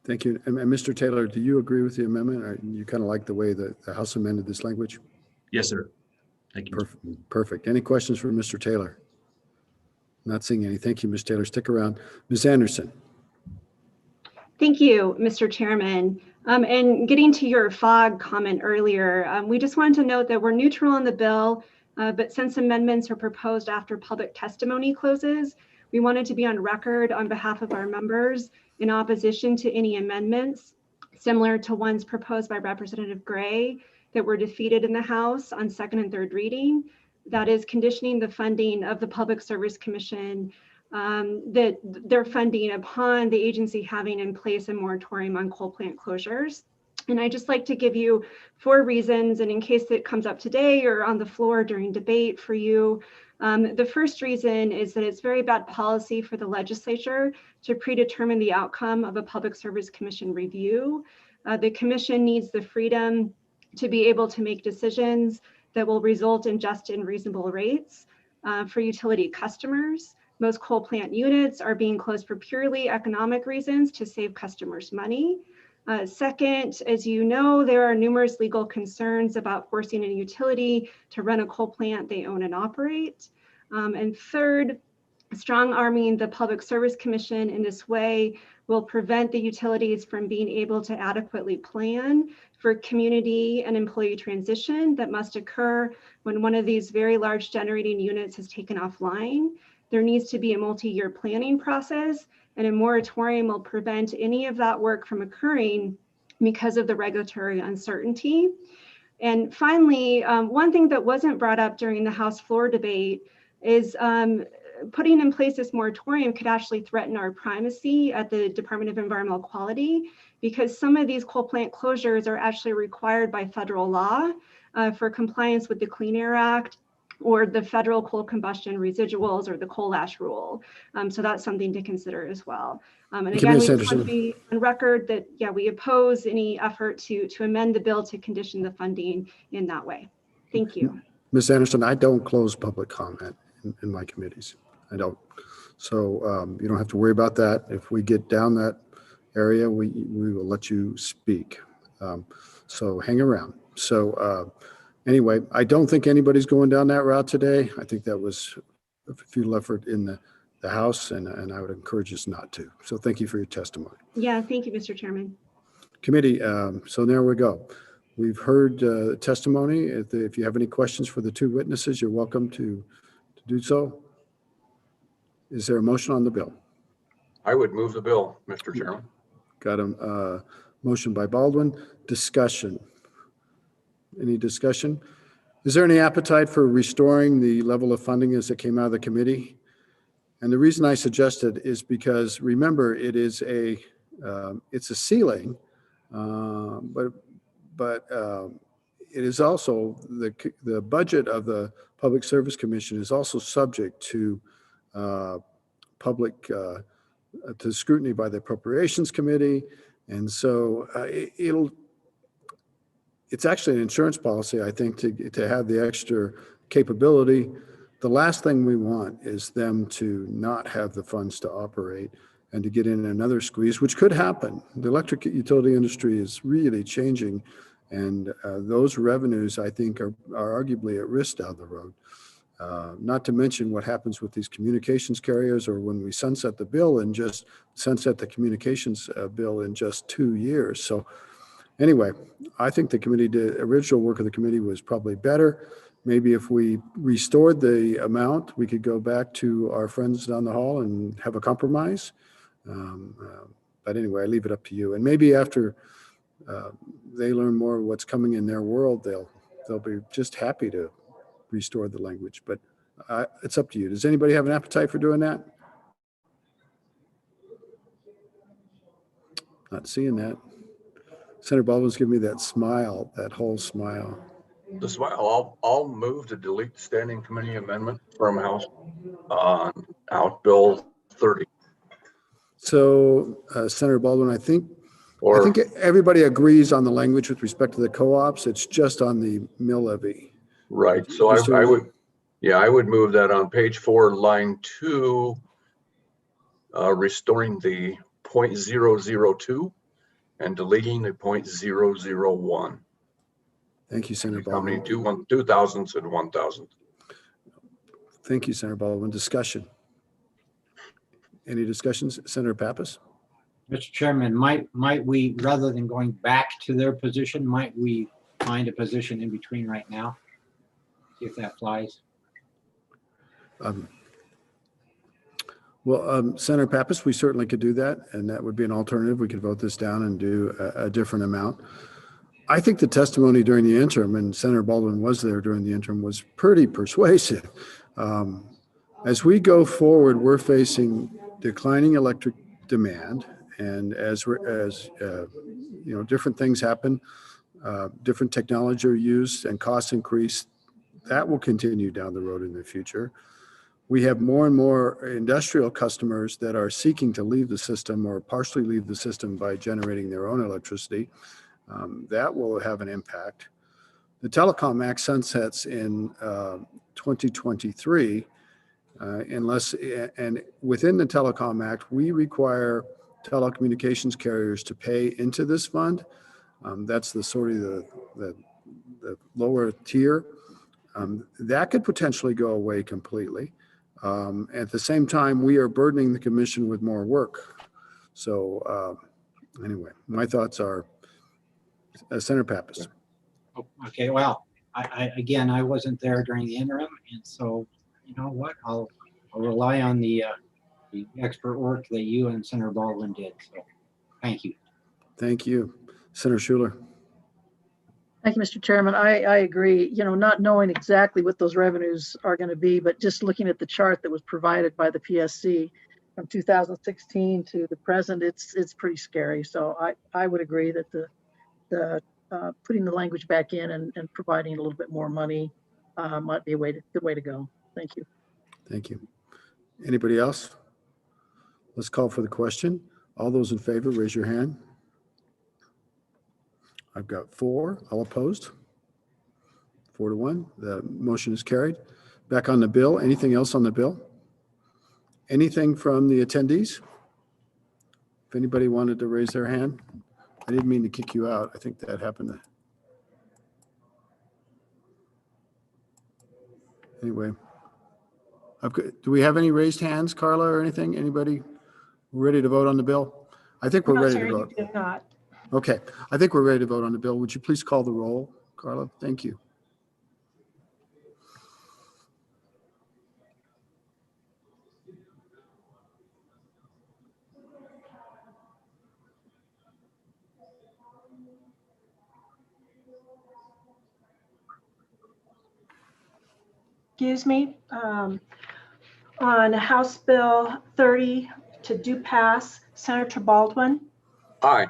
S2: Thank you. And Mr. Taylor, do you agree with the amendment? Or you kind of like the way that the House amended this language?
S10: Yes, sir. Thank you.
S2: Perfect. Any questions for Mr. Taylor? Not seeing any. Thank you, Ms. Taylor. Stick around. Ms. Anderson.
S11: Thank you, Mr. Chairman. And getting to your FOG comment earlier, we just wanted to note that we're neutral on the bill, but since amendments are proposed after public testimony closes, we wanted to be on record on behalf of our members in opposition to any amendments similar to ones proposed by Representative Gray that were defeated in the House on second and third reading. That is conditioning the funding of the Public Service Commission, that their funding upon the agency having in place a moratorium on coal plant closures. And I just like to give you 4 reasons, and in case it comes up today or on the floor during debate for you. The first reason is that it's very bad policy for the legislature to predetermine the outcome of a Public Service Commission review. The commission needs the freedom to be able to make decisions that will result in just and reasonable rates for utility customers. Most coal plant units are being closed for purely economic reasons to save customers money. Second, as you know, there are numerous legal concerns about forcing a utility to run a coal plant they own and operate. And third, strong arming the Public Service Commission in this way will prevent the utilities from being able to adequately plan for community and employee transition that must occur when one of these very large generating units is taken offline. There needs to be a multi-year planning process, and a moratorium will prevent any of that work from occurring because of the regulatory uncertainty. And finally, one thing that wasn't brought up during the House floor debate is putting in place this moratorium could actually threaten our primacy at the Department of Environmental Quality, because some of these coal plant closures are actually required by federal law for compliance with the Clean Air Act or the federal coal combustion residuals or the coal ash rule. So that's something to consider as well. And again, we just want to be on record that, yeah, we oppose any effort to amend the bill to condition the funding in that way. Thank you.
S2: Ms. Anderson, I don't close public comment in my committees. I don't. So you don't have to worry about that. If we get down that area, we will let you speak. So hang around. So anyway, I don't think anybody's going down that route today. I think that was a futile effort in the House, and I would encourage us not to. So thank you for your testimony.
S11: Yeah, thank you, Mr. Chairman.
S2: Committee, so there we go. We've heard testimony. If you have any questions for the 2 witnesses, you're welcome to do so. Is there a motion on the bill?
S12: I would move the bill, Mr. Chairman.
S2: Got a motion by Baldwin. Discussion. Any discussion? Is there any appetite for restoring the level of funding as it came out of the committee? And the reason I suggested is because, remember, it is it's a ceiling, but it is also the budget of the Public Service Commission is also subject to public to scrutiny by the Appropriations Committee, and so it's actually an insurance policy, I think, to have the extra capability. The last thing we want is them to not have the funds to operate and to get in another squeeze, which could happen. The electric utility industry is really changing, and those revenues, I think, are arguably at risk down the road. Not to mention what happens with these communications carriers, or when we sunset the bill and just sunset the communications bill in just 2 years. So anyway, I think the original work of the committee was probably better. Maybe if we restored the amount, we could go back to our friends down the hall and have a compromise. But anyway, I leave it up to you. And maybe after they learn more of what's coming in their world, they'll be just happy to restore the language. But it's up to you. Does anybody have an appetite for doing that? Not seeing that. Senator Baldwin's giving me that smile, that whole smile.
S12: The smile. I'll move to delete the standing committee amendment from House on Bill 30.
S2: So Senator Baldwin, I think everybody agrees on the language with respect to the co-ops. It's just on the mill levy.
S12: Right. So I would move that on page 4, line 2, restoring the 0.002 and deleting the 0.001.
S2: Thank you, Senator Baldwin.
S12: How many 2000s and 1000?
S2: Thank you, Senator Baldwin. Discussion. Any discussions? Senator Pappas?
S13: Mr. Chairman, might we, rather than going back to their position, might we find a position in between right now? See if that flies.
S2: Senator Pappas, we certainly could do that, and that would be an alternative. We could vote this down and do a different amount. I think the testimony during the interim, and Senator Baldwin was there during the interim, was pretty persuasive. As we go forward, we're facing declining electric demand And as different things happen, different technology are used and costs increase, that will continue down the road in the future. We have more and more industrial customers that are seeking to leave the system or partially leave the system by generating their own electricity. That will have an impact. The Telecom Act sunsets in 2023, and within the Telecom Act, we require telecommunications carriers to pay into this fund. That's the sort of the lower tier. That could potentially go away completely. At the same time, we are burdening the commission with more work. So anyway, my thoughts are Senator Pappas.
S13: Okay, well, I wasn't there during the interim, and so you know what? I'll rely on the expert work that you and Senator Baldwin did. So, thank you.
S2: Thank you, Senator Schuler.
S7: Thank you, Mr. Chairman. I agree. You know, not knowing exactly what those revenues are going to be, but just looking at the chart that was provided by the PSC from 2016 to the present, it's pretty scary. So I would agree that the putting the language back in and providing a little bit more money might be a good way to go. Thank you.
S2: Thank you. Anybody else? Let's call for the question. All those in favor, raise your hand. I've got 4. All opposed? 4-1. The motion is carried. Back on the bill. Anything else on the bill? Anything from the attendees? If anybody wanted to raise their hand. I didn't mean to kick you out. I think that happened. Anyway. Do we have any raised hands, Carla, or anything? Anybody ready to vote on the bill? I think we're ready to
S1: No,
S2: vote.
S1: sir, you do not.
S2: Okay, I think we're ready to vote on the bill. Would you please call the roll, Carla? Thank you.
S1: Excuse me. On House Bill 30 to do pass, Senator Baldwin,
S12: Aye.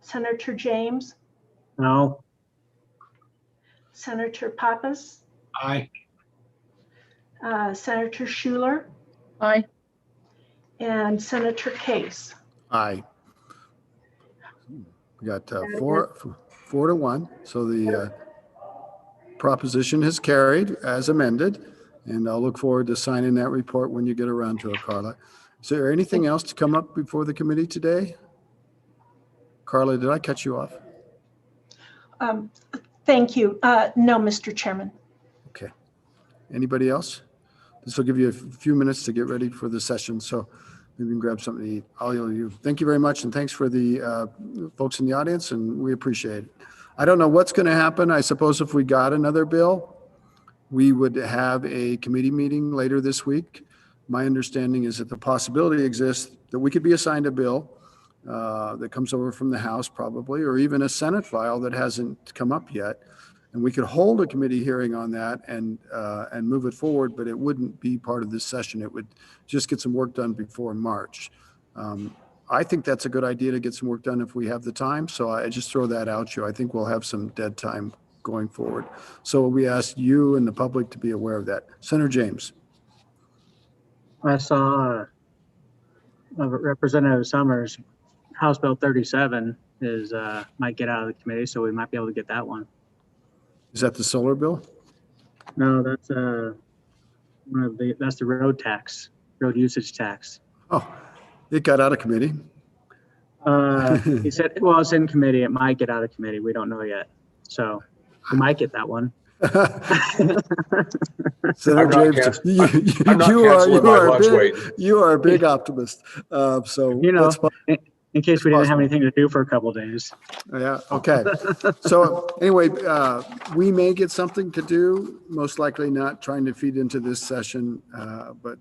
S1: Senator James,
S5: No.
S1: Senator Pappas,
S13: Aye.
S1: Senator Schuler,
S7: Aye.
S1: and Senator Case.
S2: Aye. We got 4-1. So the proposition has carried as amended, and I'll look forward to signing that report when you get around to it, Carla. Is there anything else to come up before the committee today? Carla, did I cut you off?
S1: Thank you. No, Mr. Chairman.
S2: Okay. Anybody else? This will give you a few minutes to get ready for the session, so maybe you can grab something to eat. I'll yield to you. Thank you very much, and thanks for the folks in the audience, and we appreciate it. I don't know what's going to happen. I suppose if we got another bill, we would have a committee meeting later this week. My understanding is that the possibility exists that we could be assigned a bill that comes over from the House probably, or even a Senate file that hasn't come up yet. And we could hold a committee hearing on that and move it forward, but it wouldn't be part of this session. It would just get some work done before March. I think that's a good idea to get some work done if we have the time. So I just throw that out to you. I think we'll have some dead time going forward. So we ask you and the public to be aware of that. Senator James.
S5: I saw Representative Summers, House Bill 37 might get out of the committee, so we might be able to get that one.
S2: Is that the solar bill?
S5: No, that's that's the road tax, road usage tax.
S2: Oh, it got out of committee.
S5: He said, well, it's in committee. It might get out of committee. We don't know yet. So we might get that one.
S2: Senator James, you are a big optimist. So
S5: you know, in case we didn't have anything to do for a couple of days.
S2: Yeah. Okay. So anyway, we may get something to do. Most likely not trying to feed into this session, but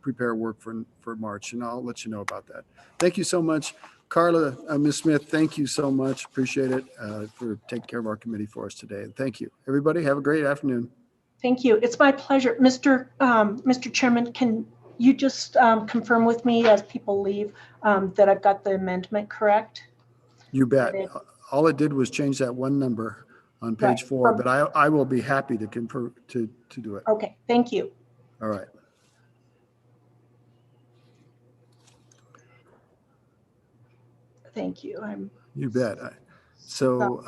S2: prepare work for March, and I'll let you know about that. Thank you so much, Carla. Ms. Smith, thank you so much. Appreciate it for taking care of our committee for us today. Thank you, everybody. Have a great afternoon.
S1: Thank you. It's my pleasure. Mr. Chairman, can you just confirm with me as people leave that I've got the amendment correct?
S2: You bet.
S1: And
S2: All it did was change that one number on page
S1: Right.
S2: 4, but I will be happy to confirm, to do it.
S1: Okay, thank you.
S2: All right.
S1: Thank you.
S2: You bet. So